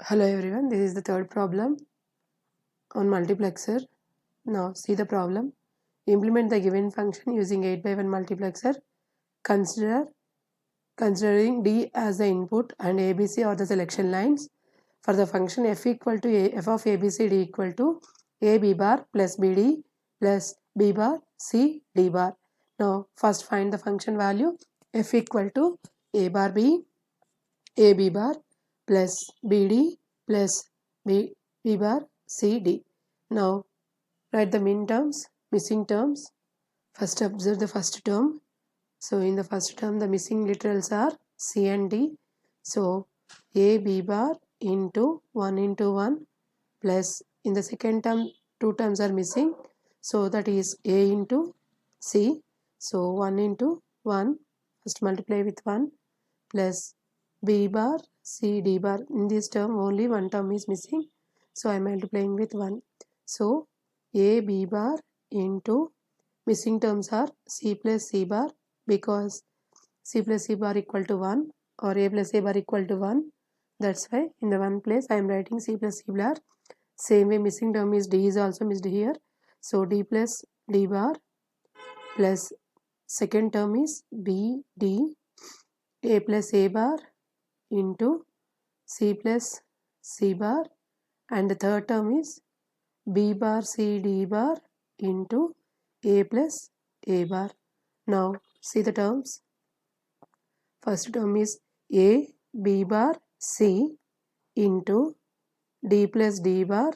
Hello everyone, this is the third problem on multiplexer. Now see the problem. Implement the given function using 8 by 1 multiplexer. Considering D as the input and ABC are the selection lines. For the function f equal to f of ABCD equal to a b bar plus bd plus b bar c d bar. Now first find the function value f equal to a bar b AB bar plus BD plus B bar CD. Now write the missing terms. First observe the first term. So in the first term the missing literals are C and D. So AB bar into 1 into 1 plus in the second term two terms are missing. So that is A into C. So 1 into 1 first multiply with 1 plus B bar C D bar. In this term only one term is missing, so I am multiplying with 1. So A B bar into missing terms are C plus C bar, because C plus C bar equal to 1 or A plus A bar equal to 1. That's why in the one place I am writing C plus C bar. Same way missing term is D is also missed here. So D plus D bar plus second term is B D A plus A bar into C plus C bar, and the third term is B bar C D bar into A plus A bar. Now see the terms. First term is A B bar C into D plus D bar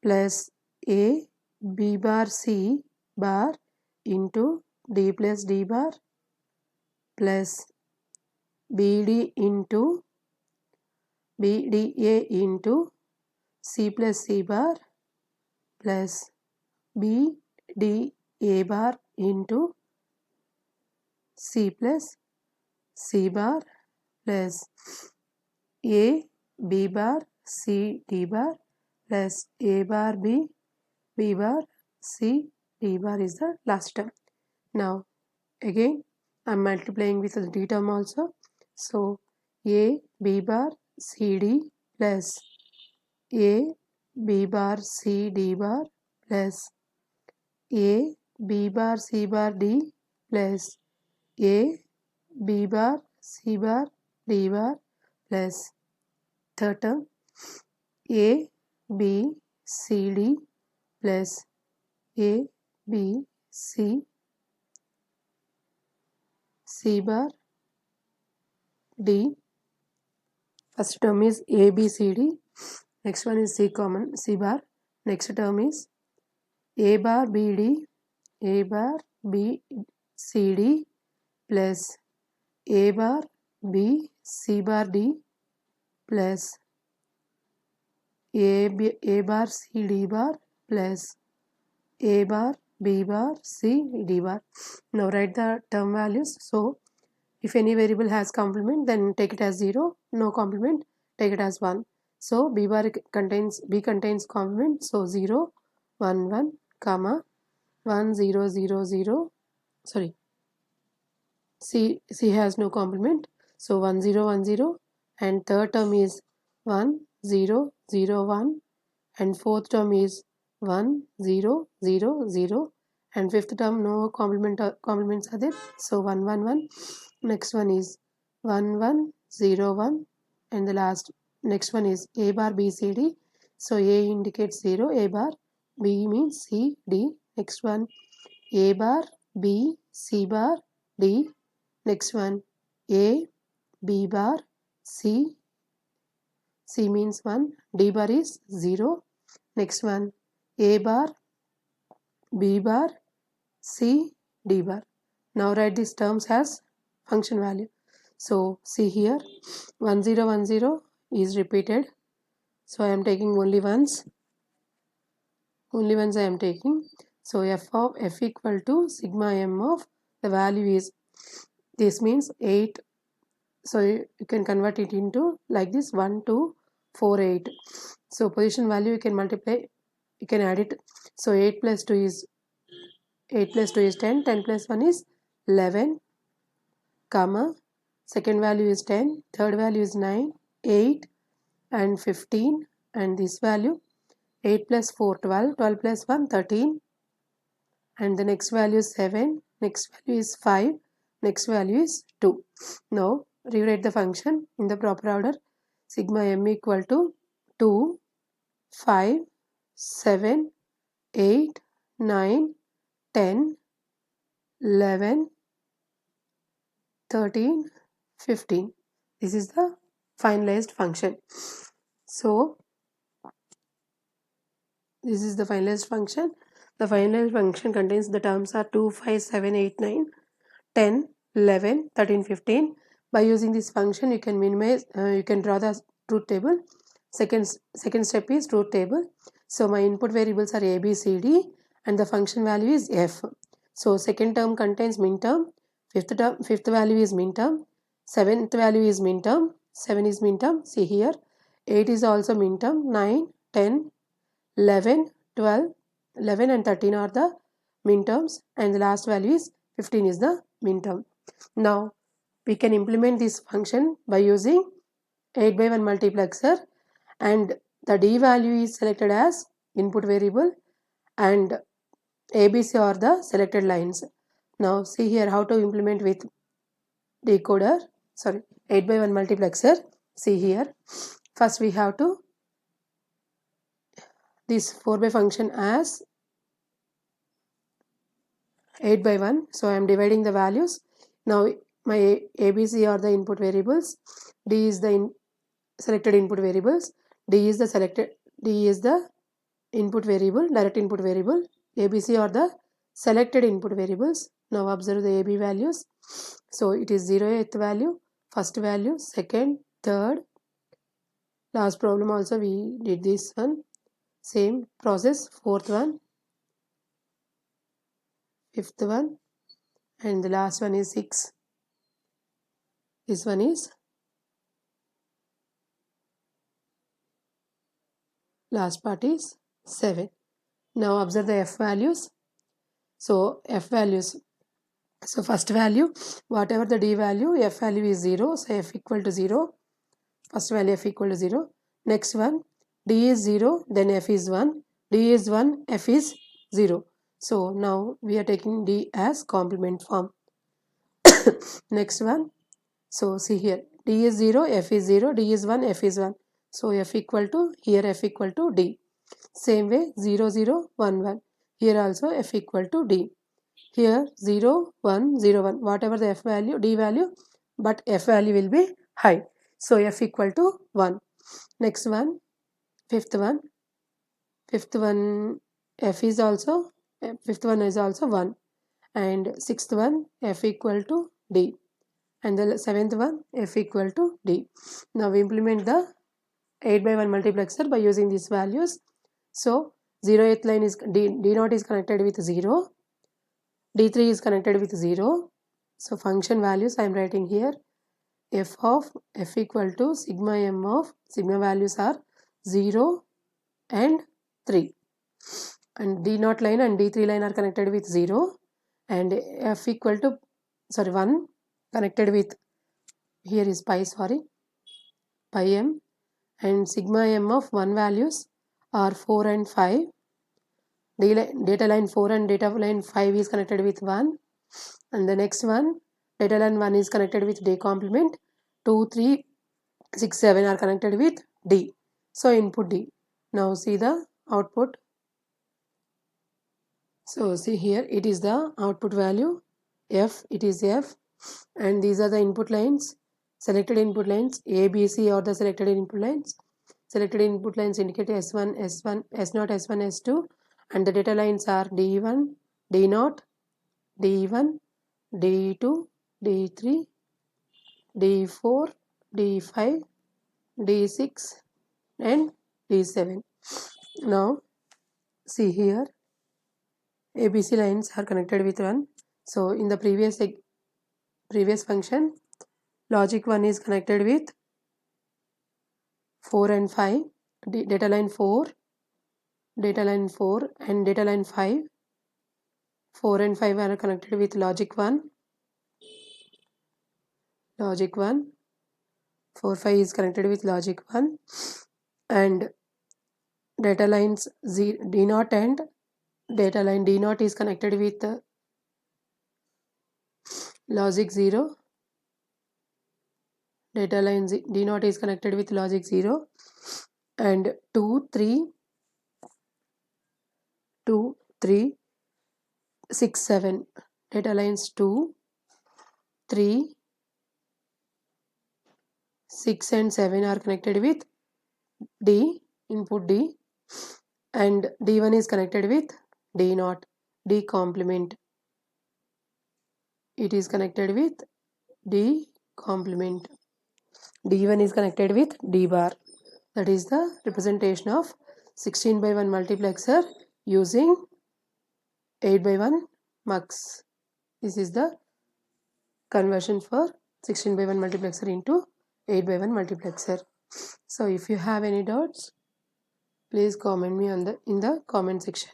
plus A B bar C bar into D plus D bar plus BD into BDA into C plus C bar plus BDA bar into C plus C bar plus A B bar C D bar plus A bar B B bar C D bar is the last term. Now again I am multiplying with the D term also. So A B bar C D plus A B bar C D bar plus A B bar C bar D plus A B bar C bar D bar plus third term A B C D plus A B C C bar D. First term is A B C D. Next one is C common C bar. Next term is A bar B D, A bar B C D plus A bar B C bar D plus A bar C D bar plus A bar B bar C D bar. Now write the term values. So if any variable has complement, then take it as 0. No complement, take it as 1. So B contains complement. So 0 1 1 comma 1 0 0 0. Sorry, C has no complement. So 1 0 1 0, and third term is 1 0 0 1, and fourth term is 1 0 0 0, and fifth term no complements are there. So 1 1 1. Next one is 1 1 0 1, and the last next one is A bar B C D. So A indicates 0, A bar, B means C D. Next one A bar B C bar D. Next one A B bar C means 1, D bar is 0. Next one A bar B bar C D bar. Now write these terms as function value. So see here 1 0 1 0 is repeated. So I am taking only ones. Only ones I am taking. So f of f equal to sigma m of the value is, this means 8. So you can convert it into like this 1 2 4 8. So position value you can multiply, you can add it. So 8 plus 2 is 10, 10 plus 1 is 11, comma second value is 10, third value is 9, 8, and 15, and this value 8 plus 4 12, 12 plus 1 13, and the next value is 7, next value is 5, next value is 2. Now rewrite the function in the proper order. Sigma m equal to 2, 5, 7, 8, 9, 10, 11, 13, 15. This is the finalized function. So this is the finalized function. The finalized function contains the terms are 2, 5, 7, 8, 9, 10, 11, 13, 15. By using this function, you can minimize, you can draw the truth table. Second step is truth table. So my input variables are a, b, c, d, and the function value is f. So second term contains min term, fifth value is min term, seventh value is min term, 7 is min term, see here, 8 is also min term, 9, 10, 11, 12, 11 and 13 are the min terms, and the last value is 15 is the min term. Now we can implement this function by using 8 by 1 multiplexer, and the d value is selected as input variable and ABC are the selected lines. Now see here how to implement with decoder, 8 by 1 multiplexer. See here, first we have to this 4 by function as 8 by 1. So I am dividing the values. Now my ABC are the input variables, D is the selected input variables, D is the input variable, direct input variable, ABC are the selected input variables. Now observe the AB values. So it is 0th value, first value, second, third. Last problem also we did this one. Same process, fourth one, fifth one, and the last one is 6. This one is last part is 7. Now observe the f values. So f values, so first value, whatever the d value, f value is 0, so f equal to 0, first value f equal to 0. Next one, d is 0, then f is 1, d is 1, f is 0. So now we are taking d as complement form. Next one, so see here, d is 0, f is 0, d is 1, f is 1. So f equal to, here f equal to d. Same way 0, 0, 1, 1. Here also f equal to d. Here 0, 1, 0, 1. Whatever the f value, d value, but f value will be high. So f equal to 1. Next one, fifth one, f is also, fifth one is also 1. And sixth one, f equal to d. And the seventh one, f equal to d. Now we implement the 8 by 1 multiplexer by using these values. So 0th line is d0 is connected with 0, d3 is connected with 0. So function values I am writing here, f of f equal to sigma m of, sigma values are 0 and 3, and d0 line and d3 line are connected with 0, and f equal to 1 connected with, here is pi m, and sigma m of 1 values are 4 and 5. Data line 4 and data line 5 is connected with 1, and the next one, data line 1 is connected with d complement, 2, 3, 6, 7 are connected with d. So input d. Now see the output. So see here, it is the output value f, it is f, and these are the input lines, selected input lines, a, b, c are the selected input lines. Selected input lines indicate S1, S1, S0, S1, S2, and the data lines are D1, D0, D1, D2, D3, D4, D5, D6, and D7. Now see here, ABC lines are connected with 1. So in the previous function, logic 1 is connected with 4 and 5, data line 4, and data line 5. 4 and 5 are connected with logic 1, 4 5 is connected with logic 1, and data lines D0 and data line D0 is connected with logic 0. Data line D0 is connected with logic 0, and 2 3 2 3 6 7 data lines 2 3 6 and 7 are connected with D, input D, and D1 is connected with D0, D complement. It is connected with D complement. D1 is connected with D bar. That is the representation of 16:1 multiplexer using 8:1 mux. This is the conversion for 16:1 multiplexer into 8:1 multiplexer. So if you have any doubts, please comment me in the comment section.